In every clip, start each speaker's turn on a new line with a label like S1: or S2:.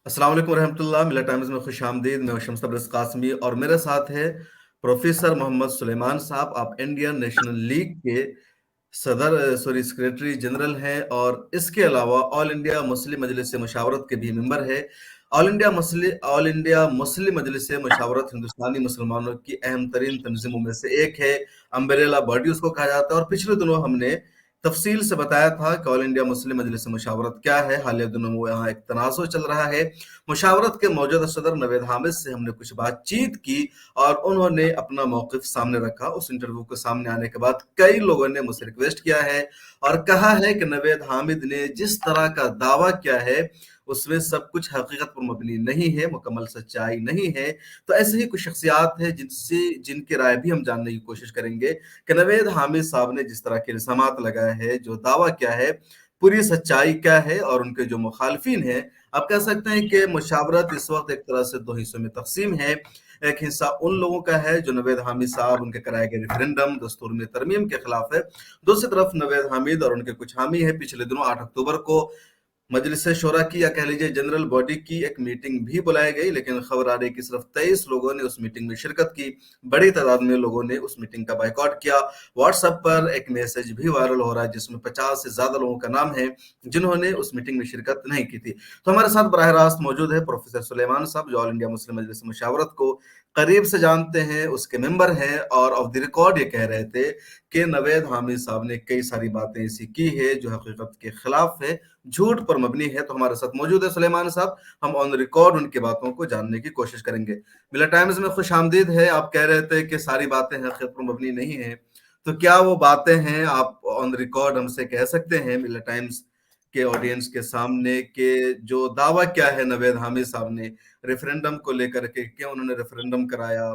S1: السلام علیکم ورحمۃ اللہ، ملا ٹائمز میں خوش آمدید۔ میں شمس تبریز قاسمی اور میرے ساتھ ہے پروفیسر محمد سلیمان صاحب۔ آپ انڈین نیشنل لیگ کے سیکریٹری جنرل ہیں اور اس کے علاوہ آل انڈیا مسلم مجلس مشاورت کے بھی ممبر ہے۔ آل انڈیا مسلم مجلس مشاورت ہندوستانی مسلمانوں کی اہم ترین تنظیموں میں سے ایک ہے، امبریلا باڈی اس کو کہا جاتا ہے۔ اور پچھلے دنوں ہم نے تفصیل سے بتایا تھا کہ آل انڈیا مسلم مجلس مشاورت کیا ہے۔ حالیہ دنوں میں یہاں ایک تنازع چل رہا ہے۔ مشاورت کے موجودہ صدر نوید حامد سے ہم نے کچھ بات چیت کی اور انہوں نے اپنا موقف سامنے رکھا۔ اس انٹرویو کے سامنے آنے کے بعد کئی لوگوں نے مجھ سے ریکویسٹ کیا ہے اور کہا ہے کہ نوید حامد نے جس طرح کا دعویٰ کیا ہے اس میں سب کچھ حقیقت پر مبنی نہیں ہے، مکمل سچائی نہیں ہے۔ تو ایسے ہی کچھ شخصیات ہیں جن کی رائے بھی ہم جاننے کی کوشش کریں گے کہ نوید حامد صاحب نے جس طرح کے الزامات لگائے ہیں، جو دعویٰ کیا ہے، پوری سچائی کیا ہے، اور ان کے جو مخالفین ہیں، آپ کہہ سکتے ہیں کہ مشاورت اس وقت ایک طرح سے دو حصوں میں تقسیم ہے۔ ایک حصہ ان لوگوں کا ہے جو نوید حامد صاحب ان کے کرائے گئے ریفرینڈم دستور میں ترمیم کے خلاف ہے، دوسری طرف نوید حامد اور ان کے کچھ حامی ہیں۔ پچھلے دنوں 8 اکتوبر کو مجلس شورا کی یا کہہ لیجیے جنرل باڈی کی ایک میٹنگ بھی بلائی گئی، لیکن خبر آ رہی کہ صرف 23 لوگوں نے اس میٹنگ میں شرکت کی۔ بڑی تعداد میں لوگوں نے اس میٹنگ کا بائیکاٹ کیا۔ واٹس ایپ پر ایک میسج بھی وائرل ہو رہا ہے جس میں 50 سے زیادہ لوگوں کا نام ہے جنہوں نے اس میٹنگ میں شرکت نہیں کی تھی۔ تو ہمارے ساتھ براہ راست موجود ہے پروفیسر سلیمان صاحب، جو آل انڈیا مسلم مجلس مشاورت کو قریب سے جانتے ہیں، اس کے ممبر ہیں، اور آف دی ریکارڈ یہ کہہ رہے تھے کہ نوید حامد صاحب نے کئی ساری باتیں ایسی کی ہے جو حقیقت کے خلاف ہے، جھوٹ پر مبنی ہے۔ تو ہمارے ساتھ موجود ہے سلیمان صاحب، ہم آن ریکارڈ ان کی باتوں کو جاننے کی کوشش کریں گے۔ ملا ٹائمز میں خوش آمدید ہے۔ آپ کہہ رہے تھے کہ ساری باتیں حقیقت پر مبنی نہیں ہیں، تو کیا وہ باتیں ہیں آپ آن ریکارڈ ہم سے کہہ سکتے ہیں ملا ٹائمز کے آڈینس کے سامنے کہ جو دعویٰ کیا ہے نوید حامد صاحب نے ریفرینڈم کو لے کر کے، کیوں انہوں نے ریفرینڈم کرایا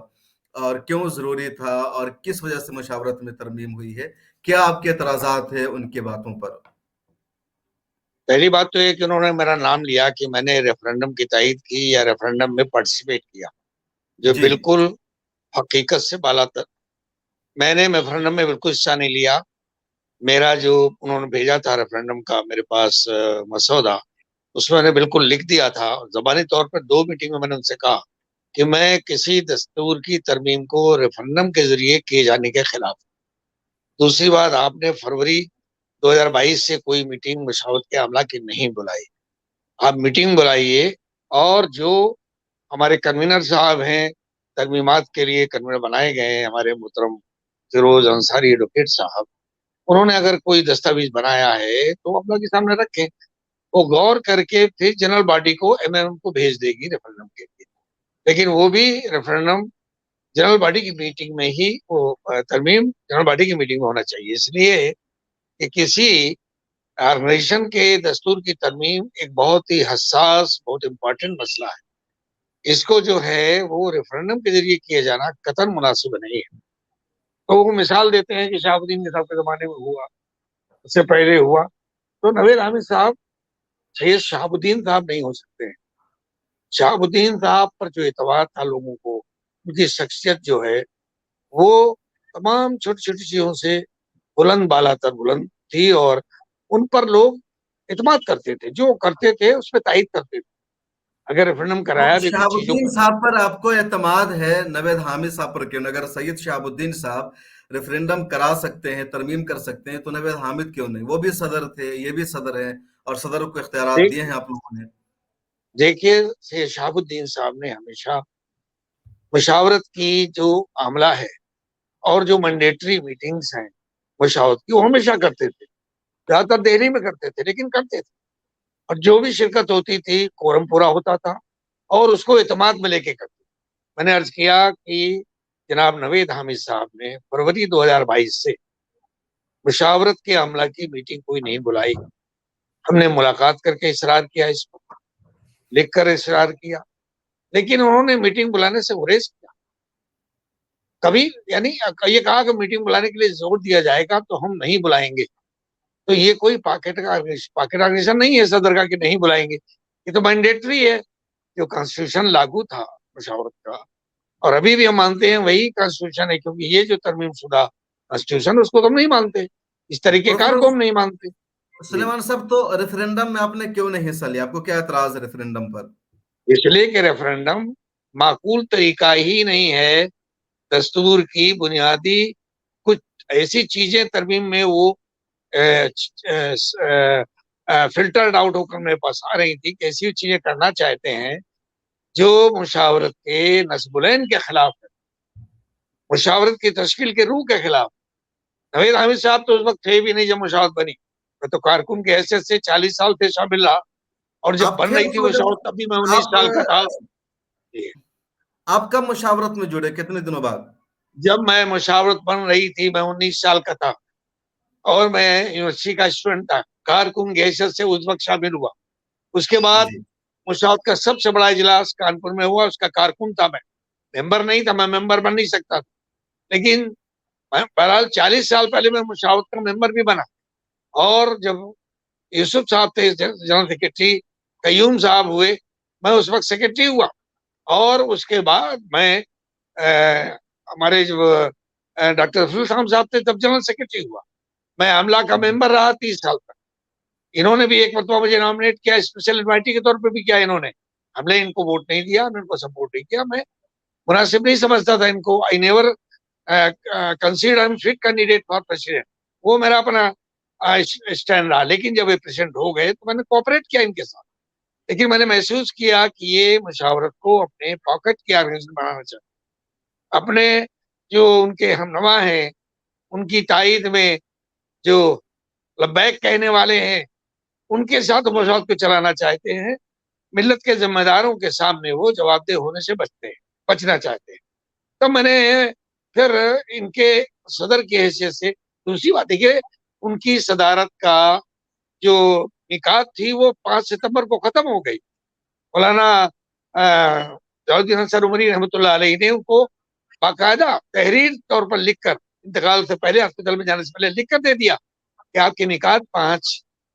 S1: اور کیوں ضروری تھا اور کس وجہ سے مشاورت میں ترمیم ہوئی ہے، کیا آپ کے اعتراضات ہیں ان کی باتوں پر؟
S2: پہلی بات تو یہ کہ انہوں نے میرا نام لیا کہ میں نے ریفرنڈم کی تائید کی یا ریفرنڈم میں پارٹیسپیٹ کیا، جو بالکل حقیقت سے بالا تر۔ میں نے ریفرنڈم میں بالکل حصہ نہیں لیا۔ میرا جو انہوں نے بھیجا تھا ریفرنڈم کا میرے پاس مسودہ، اس میں نے بالکل لکھ دیا تھا زبانی طور پر۔ 2 میٹنگ میں میں نے ان سے کہا کہ میں کسی دستور کی ترمیم کو ریفرنڈم کے ذریعے کیے جانے کے خلاف۔ دوسری بات، آپ نے فروری 2022 سے کوئی میٹنگ مشاورت کے عملہ کی نہیں بلائی۔ آپ میٹنگ بلائیے، اور جو ہمارے کنوینر صاحب ہیں، ترمیمات کے لیے کنوینر بنائے گئے ہیں ہمارے محترم فیروز انصاری ایڈوکیٹ صاحب، انہوں نے اگر کوئی دستاویز بنایا ہے تو اپنا کے سامنے رکھیں، وہ غور کر کے پھر جنرل باڈی کو MMM کو بھیج دے گی ریفرنڈم کے لیے۔ لیکن وہ بھی ریفرنڈم جنرل باڈی کی میٹنگ میں ہی، وہ ترمیم جنرل باڈی کی میٹنگ میں ہونا چاہیے، اس لیے کہ کسی آرگنائزیشن کے دستور کی ترمیم ایک بہت ہی حساس، بہت امپورٹنٹ مسئلہ ہے۔ اس کو جو ہے وہ ریفرنڈم کے ذریعے کیا جانا قطعاً مناسب نہیں ہے۔ تو وہ مثال دیتے ہیں کہ شہاب الدین صاحب کے زمانے میں ہوا، اس سے پہلے ہوا۔ تو نوید حامد صاحب سید شہاب الدین صاحب نہیں ہو سکتے ہیں۔ شہاب الدین صاحب پر جو اعتبار تھا لوگوں کو، ان کی شخصیت جو ہے وہ تمام چھوٹی چھوٹی چیزوں سے بلند بالا تر بلند تھی، اور ان پر لوگ اعتماد کرتے تھے، جو کرتے تھے اس پہ تائید کرتے تھے۔ اگر ریفرنڈم کرایا بھی
S1: شہاب
S2: کچھ چیزوں
S1: الدین
S2: کو،
S1: صاحب پر آپ کو اعتماد ہے، نوید حامد صاحب پر کیوں نہیں؟ اگر سید شہاب الدین صاحب ریفرینڈم کرا سکتے ہیں، ترمیم کر سکتے ہیں، تو نوید حامد کیوں نہیں؟ وہ بھی صدر تھے، یہ بھی صدر ہیں، اور صدر کو اختیارات دیے ہیں آپ لوگوں نے۔
S2: دیکھیے سید شہاب الدین صاحب نے ہمیشہ مشاورت کی جو عملہ ہے اور جو مینڈیٹری میٹنگز ہیں مشاورت کی، وہ ہمیشہ کرتے تھے۔ زیادہ تر دہلی میں کرتے تھے، لیکن کرتے تھے، اور جو بھی شرکت ہوتی تھی کورم پورا ہوتا تھا، اور اس کو اعتماد میں لے کے کرتے تھے۔ میں نے عرض کیا کہ جناب نوید حامد صاحب نے فروری 2022 سے مشاورت کے عملہ کی میٹنگ کوئی نہیں بلائی۔ ہم نے ملاقات کر کے اصرار کیا، اس پر لکھ کر اصرار کیا، لیکن انہوں نے میٹنگ بلانے سے گریز کیا۔ کبھی یعنی یہ کہا کہ میٹنگ بلانے کے لیے زور دیا جائے گا تو ہم نہیں بلائیں گے۔ تو یہ کوئی پاکٹ آرگنائزیشن نہیں ہے صدر کا کہ نہیں بلائیں گے، یہ تو مینڈیٹری ہے، جو کانسٹیٹیوشن لاگو تھا مشاورت کا، اور ابھی بھی ہم مانتے ہیں وہی کانسٹیٹیوشن ہے، کیونکہ یہ جو ترمیم شدہ کانسٹیٹیوشن اس کو تو ہم نہیں مانتے، اس طریقہ کار کو ہم نہیں مانتے۔
S1: سلیمان صاحب، تو ریفرینڈم میں آپ نے کیوں نہیں حصہ لیا؟ آپ کو کیا اعتراض ہے ریفرینڈم پر؟
S2: اس لیے کہ ریفرنڈم معقول طریقہ ہی نہیں ہے دستور کی بنیادی کچھ ایسی چیزیں ترمیم میں وہ فلٹرڈ آؤٹ ہو کر میرے پاس آ رہی تھی کہ ایسی چیزیں کرنا چاہتے ہیں جو مشاورت کے نصب العین کے خلاف ہے، مشاورت کی تشکیل کے روح کے خلاف. نوید حامد صاحب تو اس وقت تھے بھی نہیں جب مشاورت بنی، میں تو کارکن کے حیثیت سے 40 سال تھے شامل رہا، اور جب
S1: آپ
S2: بن
S1: تھے
S2: رہی
S1: اس
S2: تھی
S1: وجہ سے
S2: مشاورت تب بھی میں 19
S1: آپ
S2: سال کا تھا.
S1: آپ کب مشاورت میں جڑے، کتنے دنوں بعد؟
S2: جب میں مشاورت بن رہی تھی میں 19 سال کا تھا اور میں یونیورسٹی کا اسٹوڈنٹ تھا، کارکن کی حیثیت سے اس وقت شامل ہوا. اس کے بعد
S1: جی
S2: مشاورت کا سب سے بڑا اجلاس کانپور میں ہوا، اس کا کارکن تھا، میں ممبر نہیں تھا، میں ممبر بن نہیں سکتا تھا، لیکن بہرحال 40 سال پہلے میں مشاورت کا ممبر بھی بنا. اور جب یوسف صاحب تھے جنرل سیکرٹری، قیوم صاحب ہوئے، میں اس وقت سیکرٹری ہوا، اور اس کے بعد میں ہمارے جو ڈاکٹر رفیع صاحب تھے تب جنرل سیکرٹری ہوا. میں عملہ کا ممبر رہا 30 سال تک. انہوں نے بھی ایک مرتبہ مجھے نامنیٹ کیا، اسپیشل انوائٹی کے طور پہ بھی کیا انہوں نے. ہم نے ان کو ووٹ نہیں دیا، میں ان کو سپورٹ نہیں کیا، میں مناسب نہیں سمجھتا تھا ان کو. I never consider I am fit candidate for president, وہ میرا اپنا اسٹینڈ رہا. لیکن جب یہ پریزیڈنٹ ہو گئے تو میں نے کوآپریٹ کیا ان کے ساتھ، لیکن میں نے محسوس کیا کہ یہ مشاورت کو اپنے پاکٹ کی آرگنائزیشن بنانا چاہتے، اپنے جو ان کے ہمنوا ہیں ان کی تائید میں جو لبیک کہنے والے ہیں ان کے ساتھ مشاورت کو چلانا چاہتے ہیں. ملت کے ذمہ داروں کے سامنے وہ جواب دہ ہونے سے بچنا چاہتے ہیں. تب میں نے پھر ان کے صدر کی حیثیت سے، دوسری بات ہے کہ ان کی صدارت کا جو نکات تھی وہ 5 ستمبر کو ختم ہو گئی. مولانا ضیاء الدین انصاری عمری رحمۃ اللہ علیہ نے ان کو باقاعدہ تحریر طور پر لکھ کر، انتقال سے پہلے ہاسپٹل میں جانے سے پہلے لکھ کر دے دیا کہ آپ کی نکات 5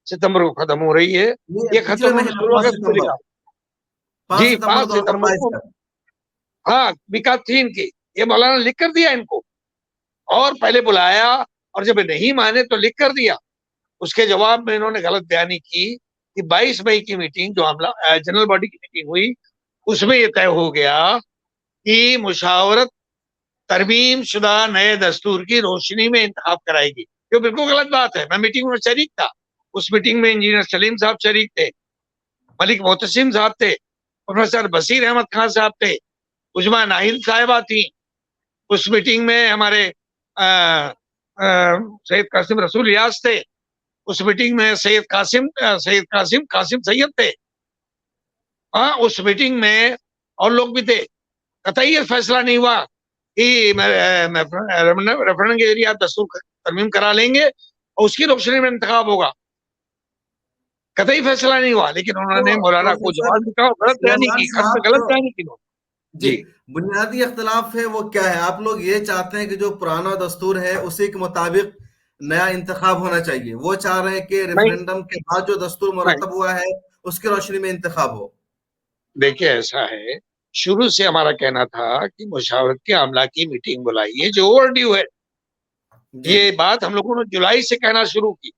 S2: ستمبر کو ختم ہو رہی ہے. یہ خط
S1: پچھلے
S2: انہوں نے
S1: مہینے
S2: 16
S1: 5
S2: اگست کو
S1: ستمبر
S2: لکھا.
S1: 5
S2: جی
S1: ستمبر
S2: 5 ستمبر
S1: 2022
S2: کو،
S1: کا.
S2: ہاں نکات تھی ان کی، یہ مولانا لکھ کر دیا ان کو، اور پہلے بلایا اور جب نہیں مانے تو لکھ کر دیا. اس کے جواب میں انہوں نے غلط بیانی کی کہ 22 مئی کی میٹنگ جو جنرل باڈی کی میٹنگ ہوئی اس میں یہ طے ہو گیا کہ مشاورت ترمیم شدہ نئے دستور کی روشنی میں انتخاب کرائے گی. یہ بالکل غلط بات ہے. میں میٹنگ میں شریک تھا، اس میٹنگ میں انجینئر سلیم صاحب شریک تھے، ملک محتسم صاحب تھے، پروفیسر بصیر احمد خان صاحب تھے، عجما ناہید صاحبہ تھیں. اس میٹنگ میں ہمارے سید قاسم رسول ریاض تھے. اس میٹنگ میں سید قاسم سید تھے. ہاں اس میٹنگ میں اور لوگ بھی تھے. قطعی یہ فیصلہ نہیں ہوا کہ ریفرنڈم کے ذریعے آپ دستور ترمیم کرا لیں گے اور اس کی روشنی میں انتخاب ہوگا. قطعی فیصلہ نہیں ہوا، لیکن انہوں نے مولانا کو
S1: پروفیسر
S2: جواب لکھا اور غلط بیانی
S1: سلیمان
S2: کی، خط میں
S1: صاحب
S2: غلط
S1: جو
S2: بیانی کی.
S1: جی بنیادی اختلاف ہے وہ کیا ہے؟ آپ لوگ یہ چاہتے ہیں کہ جو پرانا دستور ہے اسی کے مطابق نیا انتخاب ہونا چاہیے، وہ چاہ رہے ہیں کہ ریفرنڈم کے بعد جو دستور مرتب ہوا ہے اس کی روشنی میں انتخاب ہو.
S2: دیکھیے ایسا ہے، شروع سے ہمارا کہنا تھا کہ مشاورت کے عملہ کی میٹنگ بلائیے جو اوور ڈیو ہے. یہ بات ہم لوگوں نے جولائی سے کہنا شروع کی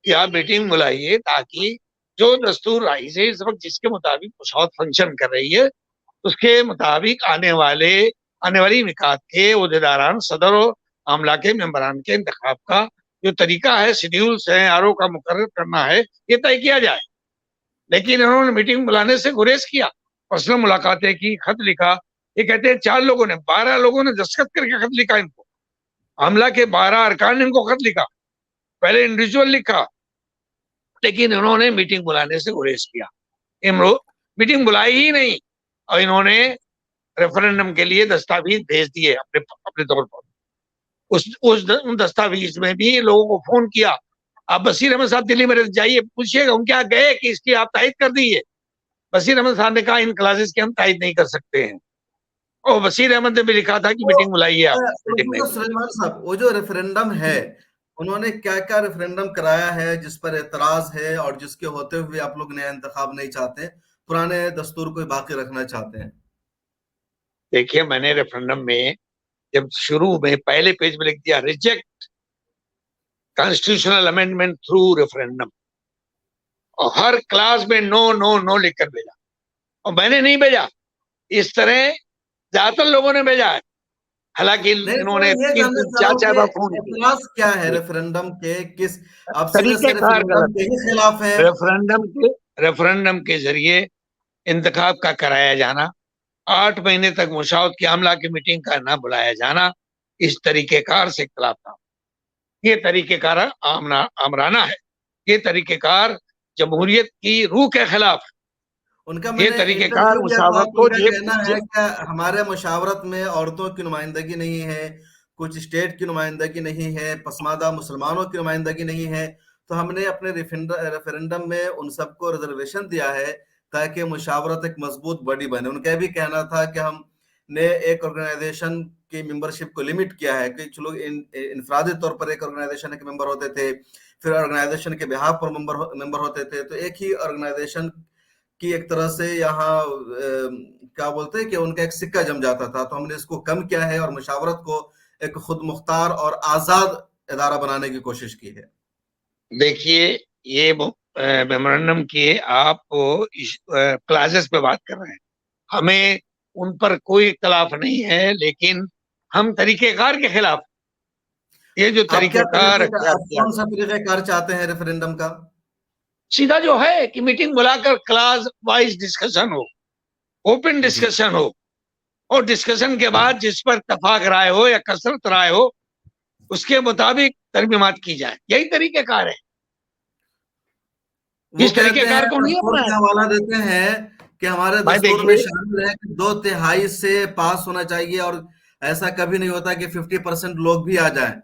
S2: کہ آپ میٹنگ بلائیے تاکہ جو دستور رائز ہے اس وقت جس کے مطابق مشاورت فنکشن کر رہی ہے اس کے مطابق آنے والی نکات کے عہدیداران، صدر و عملہ کے ممبران کے انتخاب کا جو طریقہ ہے، شیڈیولز ہیں، آرو کا مقرر کرنا ہے، یہ طے کیا جائے. لیکن انہوں نے میٹنگ بلانے سے گریز کیا، پرسنل ملاقاتیں کی، خط لکھا. یہ کہتے ہیں 4 لوگوں نے، 12 لوگوں نے دستخط کر کے خط لکھا ان کو، عملہ کے 12 ارکان نے ان کو خط لکھا، پہلے انڈیویجول لکھا، لیکن انہوں نے میٹنگ بلانے سے گریز کیا. میٹنگ بلائی ہی نہیں، اور انہوں نے ریفرنڈم کے لیے دستاویز بھیج دیے اپنے طور پر. ان دستاویز میں بھی لوگوں کو فون کیا، آپ بصیر احمد صاحب دلی میں جائیے پوچھیے گا ان کیا گئے کہ اس کی آپ تائید کر دیے. بصیر احمد صاحب نے کہا ان کلاسز کی ہم تائید نہیں کر سکتے ہیں، اور بصیر احمد نے بھی لکھا تھا کہ میٹنگ بلائیے آپ.
S1: پروفیسر سلیمان صاحب، وہ جو ریفرنڈم ہے انہوں نے کیا کیا ریفرنڈم کرایا ہے جس پر اعتراض ہے اور جس کے ہوتے ہوئے آپ لوگ نیا انتخاب نہیں چاہتے، پرانے دستور کو باقی رکھنا چاہتے ہیں؟
S2: دیکھیے میں نے ریفرنڈم میں جب شروع میں پہلے پیج میں لکھ دیا reject constitutional amendment through referendum, اور ہر کلاس میں نو نو نو لکھ کر بھیجا. اور میں نے نہیں بھیجا, اس طرح زیادہ تر لوگوں نے بھیجا ہے. حالانکہ
S1: نہیں
S2: انہوں
S1: تو
S2: نے
S1: میں یہ
S2: تین
S1: جاننا
S2: تین
S1: چاہ رہا
S2: چار
S1: ہوں
S2: چار
S1: کہ
S2: بار فون کیا.
S1: اعتراض کیا ہے
S2: جی.
S1: ریفرنڈم کے, کس آپ سیدھے
S2: طریقہ
S1: سے
S2: کار
S1: ریفرنڈم
S2: غلط
S1: کے
S2: ہے.
S1: ہی خلاف ہیں؟
S2: ریفرنڈم کے ذریعے انتخاب کا کرایا جانا, 8 مہینے تک مشاورت کی عملہ کی میٹنگ کا نہ بلایا جانا, اس طریقہ کار سے اختلاف تھا. یہ طریقہ کار آمرانہ ہے, یہ طریقہ کار جمہوریت کی روح کے خلاف ہے.
S1: ان کا میں
S2: یہ
S1: نے
S2: طریقہ کار
S1: انٹرویو لیا تو
S2: مشاورت
S1: آپ
S2: کو
S1: ان کا
S2: جیب
S1: کہنا ہے کہ ہمارے مشاورت میں عورتوں کی نمائندگی نہیں ہے, کچھ اسٹیٹ کی نمائندگی نہیں ہے, پسماندہ مسلمانوں کی نمائندگی نہیں ہے, تو ہم نے اپنے ریفرنڈم میں ان سب کو ریزرویشن دیا ہے تاکہ مشاورت ایک مضبوط باڈی بنے. ان کا بھی کہنا تھا کہ ہم نے ایک آرگنائزیشن کی ممبرشپ کو لمٹ کیا ہے, کچھ لوگ انفرادی طور پر ایک آرگنائزیشن کے ممبر ہوتے تھے, پھر آرگنائزیشن کے بہاف پر ممبر ہوتے تھے, تو ایک ہی آرگنائزیشن کی ایک طرح سے یہاں کیا بولتے ہیں کہ ان کا ایک سکہ جم جاتا تھا. تو ہم نے اس کو کم کیا ہے اور مشاورت کو ایک خود مختار اور آزاد ادارہ بنانے کی کوشش کی ہے.
S2: دیکھیے, یہ میمورنڈم کی آپ کلاسز پہ بات کر رہے ہیں, ہمیں ان پر کوئی اختلاف نہیں ہے, لیکن ہم طریقہ کار کے خلاف. یہ جو
S1: آپ کیا
S2: طریقہ کار اختیار
S1: آپ
S2: کیا
S1: کون
S2: گیا,
S1: سا طریقہ کار چاہتے ہیں ریفرنڈم کا؟
S2: سیدھا جو ہے کہ میٹنگ بلا کر کلاس وائز ڈسکشن ہو, اوپن
S1: جی
S2: ڈسکشن ہو, اور ڈسکشن کے بعد جس پر اتفاق رائے ہو یا کثرت رائے ہو اس کے مطابق ترمیمات کی جائے. یہی طریقہ کار ہے.
S1: وہ
S2: اس طریقہ
S1: کہتے ہیں,
S2: کار کو نہیں
S1: دستور
S2: اپنایا.
S1: کا حوالہ دیتے ہیں کہ ہمارے
S2: بھائی
S1: دستور میں
S2: دیکھیے,
S1: شامل ہے کہ 2/3 سے پاس ہونا چاہیے, اور ایسا کبھی نہیں ہوتا کہ 50% لوگ بھی آ جائیں.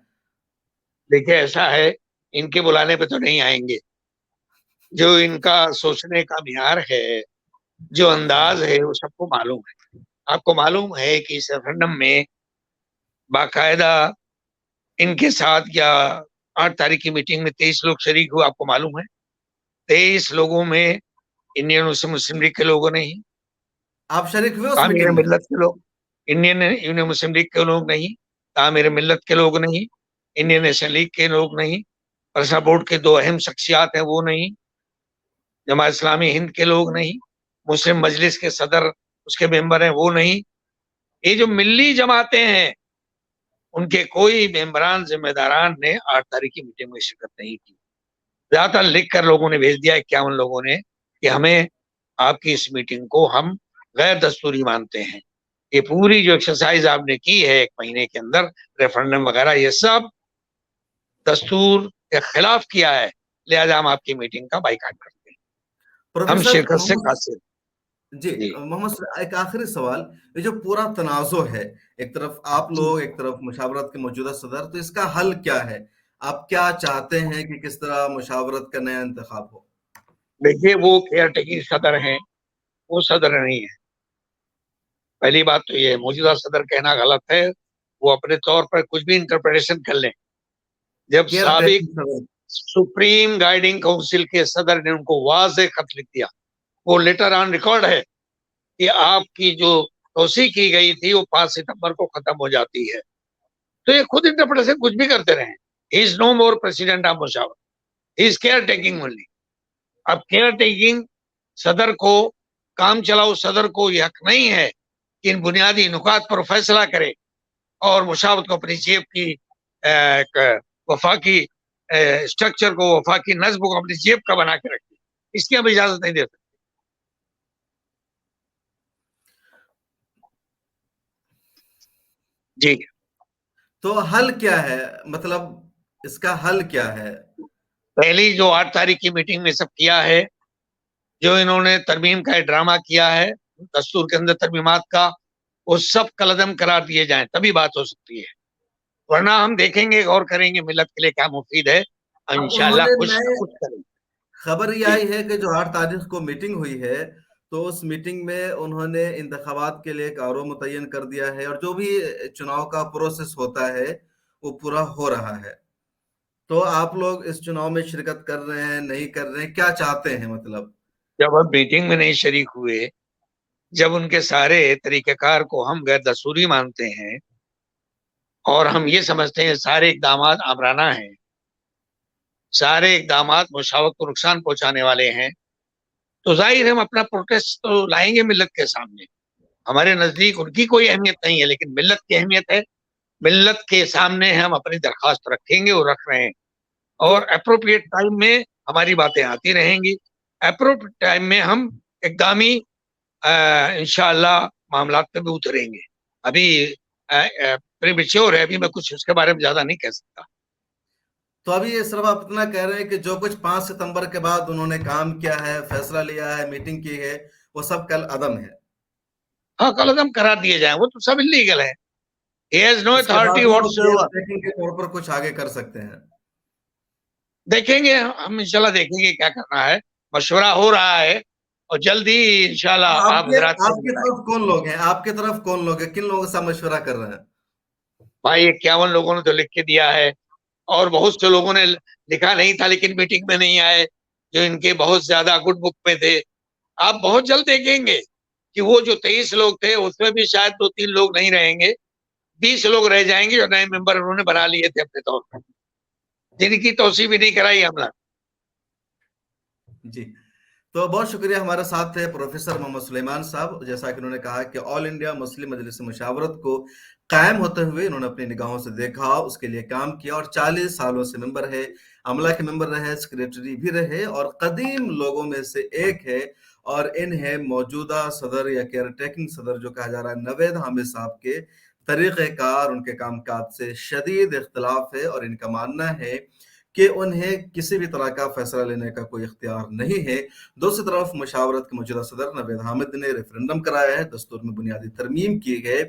S2: دیکھیے ایسا ہے, ان کے بلانے پہ تو نہیں آئیں گے. جو ان کا سوچنے کا معیار ہے, جو انداز ہے, وہ سب کو معلوم ہے. آپ کو معلوم ہے کہ اس ریفرنڈم میں باقاعدہ ان کے ساتھ یا 8 تاریخ کی میٹنگ میں 23 لوگ شریک ہوئے. آپ کو معلوم ہے 23 لوگوں میں انڈین مسلم لیگ کے لوگوں نہیں,
S1: آپ شریک ہوئے اس
S2: تعمیر
S1: میٹنگ میں؟
S2: ملت کے لوگ, انڈین یونین مسلم لیگ کے لوگ نہیں, تعمیر ملت کے لوگ نہیں, انڈین نیشنل لیگ کے لوگ نہیں, پرسا بورڈ کے 2 اہم شخصیات ہیں وہ نہیں, جماعت اسلامی ہند کے لوگ نہیں, مسلم مجلس کے صدر اس کے ممبر ہیں وہ نہیں. یہ جو ملی جماعتیں ہیں ان کے کوئی ممبران ذمہ داران نے 8 تاریخ کی میٹنگ میں شرکت نہیں کی. زیادہ تر لکھ کر لوگوں نے بھیج دیا 51 لوگوں نے کہ ہمیں آپ کی اس میٹنگ کو ہم غیر دستوری مانتے ہیں. یہ پوری جو ایکسرسائز آپ نے کی ہے 1 مہینے کے اندر, ریفرنڈم وغیرہ, یہ سب دستور کے خلاف کیا ہے, لہذا ہم آپ کی میٹنگ کا بائیکاٹ کرتے ہیں. ہم
S1: پروفیسر
S2: شرکت سے
S1: محمد
S2: قاصر.
S1: جی
S2: جی
S1: محمد ایک آخری سوال, یہ جو پورا تنازع ہے, ایک طرف آپ لوگ, ایک طرف مشاورت کے موجودہ صدر, تو اس کا حل کیا ہے؟ آپ کیا چاہتے ہیں کہ کس طرح مشاورت کا نیا انتخاب ہو؟
S2: دیکھیے, وہ کیئر ٹیکنگ صدر ہیں, وہ صدر نہیں ہے. پہلی بات تو یہ موجودہ صدر کہنا غلط ہے, وہ اپنے طور پر کچھ بھی انٹرپریٹیشن کر لیں. جب
S1: کیئر
S2: سابق
S1: ٹیکنگ صدر.
S2: سپریم گائیڈنگ کونسل کے صدر نے ان کو واضح خط لکھ دیا, وہ لیٹر آن ریکارڈ ہے کہ آپ کی جو توسیع کی گئی تھی وہ 5 ستمبر کو ختم ہو جاتی ہے, تو یہ خود انٹرپریٹیشن کچھ بھی کرتے رہے. ہی از نو مور پریزیڈنٹ آف مشاورت, ہی از کیئر ٹیکنگ اونلی. اب کیئر ٹیکنگ صدر کو, کام چلاؤ صدر کو یہ حق نہیں ہے کہ ان بنیادی نکات پر فیصلہ کرے اور مشاورت کو اپنی جیب کی وفاقی اسٹرکچر کو, وفاقی نظم کو اپنی جیب کا بنا کے رکھے. اس کی ہم اجازت نہیں دے سکتے. جی,
S1: تو حل کیا ہے, مطلب اس کا حل کیا ہے؟
S2: پہلی جو 8 تاریخ کی میٹنگ میں سب کیا ہے, جو انہوں نے ترمیم کا ڈرامہ کیا ہے دستور کے اندر ترمیمات کا, وہ سب کالعدم قرار دیے جائیں, تبھی بات ہو سکتی ہے. ورنہ ہم دیکھیں گے, غور کریں گے ملت کے لیے کیا مفید ہے,
S1: اب انہوں
S2: انشاءاللہ
S1: نے
S2: کچھ نہ
S1: نئے
S2: کچھ کریں گے.
S1: خبر یہ
S2: جی,
S1: آئی ہے کہ جو 8 تاریخ کو میٹنگ ہوئی ہے, تو اس میٹنگ میں انہوں نے انتخابات کے لیے ایک آرو متعین کر دیا ہے, اور جو بھی چناؤ کا پروسیس ہوتا ہے وہ پورا ہو رہا ہے. تو آپ لوگ اس چناؤ میں شرکت کر رہے ہیں, نہیں کر رہے ہیں, کیا چاہتے ہیں مطلب؟
S2: جب ہم میٹنگ میں نہیں شریک ہوئے, جب ان کے سارے طریقہ کار کو ہم غیر دستوری مانتے ہیں اور ہم یہ سمجھتے ہیں سارے اقدامات آمرانہ ہیں, سارے اقدامات مشاورت کو نقصان پہنچانے والے ہیں, تو ظاہر ہم اپنا پروٹیسٹ تو لائیں گے ملت کے سامنے. ہمارے نزدیک ان کی کوئی اہمیت نہیں ہے، لیکن ملت کی اہمیت ہے. ملت کے سامنے ہم اپنی درخواست رکھیں گے اور رکھ رہے ہیں، اور اپروپریٹ ٹائم میں ہماری باتیں آتی رہیں گی. اپروپریٹ ٹائم میں ہم اقدامی انشاءاللہ معاملات پہ بھی اتریں گے. ابھی پریمیچور ہے، ابھی میں کچھ اس کے بارے میں زیادہ نہیں کہہ سکتا.
S1: تو ابھی یہ صرف آپ اتنا کہہ رہے ہیں کہ جو کچھ 5 ستمبر کے بعد انہوں نے کام کیا ہے، فیصلہ لیا ہے، میٹنگ کی ہے، وہ سب کل عدم ہے.
S2: ہاں، کل عدم قرار دیے جائیں، وہ تو سب انلیگل ہے. He has no
S1: اس کے بعد
S2: authority
S1: وہ
S2: whatsoever.
S1: دیکھیں کے طور پر کچھ آگے کر سکتے ہیں.
S2: دیکھیں گے ہم، انشاءاللہ دیکھیں گے کیا کرنا ہے. مشورہ ہو رہا ہے اور جلدی انشاءاللہ آپ حضرات سے
S1: آپ کی طرف کون لوگ ہیں؟ آپ کی طرف کون لوگ ہیں؟ کن لوگوں سے مشورہ کر رہے ہیں؟
S2: بھائی 51 لوگوں نے تو لکھ کے دیا ہے، اور بہت سے لوگوں نے لکھا نہیں تھا لیکن میٹنگ میں نہیں آئے، جو ان کے بہت زیادہ گڈ بک میں تھے. آپ بہت جلد دیکھیں گے کہ وہ جو 23 لوگ تھے اس میں بھی شاید 2-3 لوگ نہیں رہیں گے. 20 لوگ رہ جائیں گے جو نئے ممبر انہوں نے بنا لیے تھے اپنے طور پر، جن کی توسیع بھی نہیں کرائی ہم نے.
S1: جی، تو بہت شکریہ. ہمارے ساتھ تھے پروفیسر محمد سلیمان صاحب. جیسا کہ انہوں نے کہا کہ آل انڈیا مسلم مجلس مشاورت کو قائم ہوتے ہوئے انہوں نے اپنی نگاہوں سے دیکھا، اس کے لیے کام کیا، اور 40 سالوں سے ممبر ہے، عملہ کے ممبر رہے، سیکریٹری بھی رہے، اور قدیم لوگوں میں سے ایک ہے. اور انہیں موجودہ صدر یا کیئر ٹیکنگ صدر جو کہا جا رہا ہے نوید حامد صاحب کے طریقہ کار، ان کے کام کاج سے شدید اختلاف ہے، اور ان کا ماننا ہے کہ انہیں کسی بھی طرح کا فیصلہ لینے کا کوئی اختیار نہیں ہے. دوسری طرف مشاورت کے موجودہ صدر نوید حامد نے ریفرنڈم کرایا ہے، دستور میں بنیادی ترمیم کی گئے،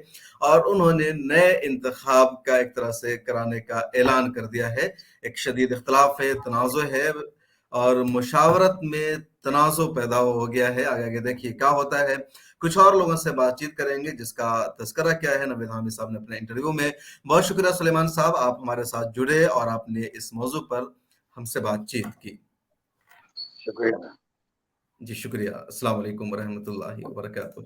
S1: اور انہوں نے نئے انتخاب کا ایک طرح سے کرانے کا اعلان کر دیا ہے. ایک شدید اختلاف ہے، تنازع ہے، اور مشاورت میں تنازع پیدا ہو گیا ہے. آگے دیکھیے کیا ہوتا ہے. کچھ اور لوگوں سے بات چیت کریں گے جس کا تذکرہ کیا ہے نوید حامد صاحب نے اپنے انٹرویو میں. بہت شکریہ سلیمان صاحب، آپ ہمارے ساتھ جڑے اور آپ نے اس موضوع پر ہم سے بات چیت کی.
S2: شکریہ.
S1: جی شکریہ. السلام علیکم ورحمۃ اللہ وبرکاتہ.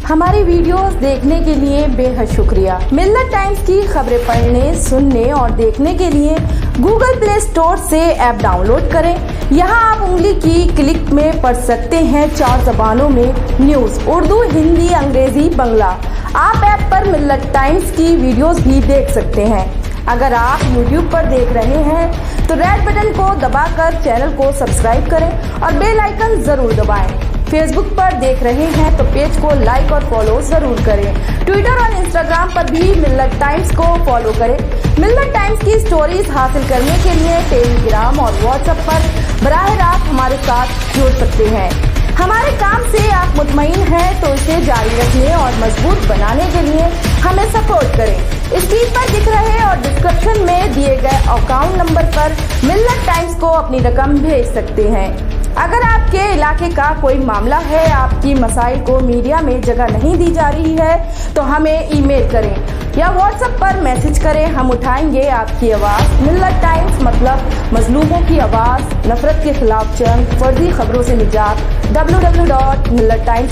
S3: ہماری ویڈیوز دیکھنے کے لیے بے حد شکریہ. ملت ٹائمز کی خبریں پڑھنے، سننے اور دیکھنے کے لیے گوگل پلے اسٹور سے ایپ ڈاؤن لوڈ کریں. یہاں آپ انگلی کی کلک میں پڑھ سکتے ہیں 4 زبانوں میں نیوز: اردو، ہندی، انگریزی، بنگلہ. آپ ایپ پر ملت ٹائمز کی ویڈیوز بھی دیکھ سکتے ہیں. اگر آپ یوٹیوب پر دیکھ رہے ہیں تو ریڈ بٹن کو دبا کر چینل کو سبسکرائب کریں اور بیل آئیکن ضرور دبائیں. فیس بک پر دیکھ رہے ہیں تو پیج کو لائک اور فالو ضرور کریں. ٹویٹر اور انسٹاگرام پر بھی ملت ٹائمز کو فالو کریں. ملت ٹائمز کی سٹوریز حاصل کرنے کے لیے ٹیلی گرام اور واٹس ایپ پر براہ راست ہمارے ساتھ جڑ سکتے ہیں. ہمارے کام سے آپ مطمئن ہیں تو اسے جاری رکھنے اور مضبوط بنانے کے لیے ہمیں سپورٹ کریں. اسکرین پر دکھ رہے اور ڈسکرپشن میں دیے گئے اکاؤنٹ نمبر پر ملت ٹائمز کو اپنی رقم بھیج سکتے ہیں. اگر آپ کے علاقے کا کوئی معاملہ ہے، آپ کی مسائل کو میڈیا میں جگہ نہیں دی جا رہی ہے، تو ہمیں ای میل کریں یا واٹس ایپ پر میسج کریں. ہم اٹھائیں گے آپ کی آواز. ملت ٹائمز مطلب مظلوموں کی آواز، نفرت کے خلاف جنگ، فرضی خبروں سے نجات. www.millettimes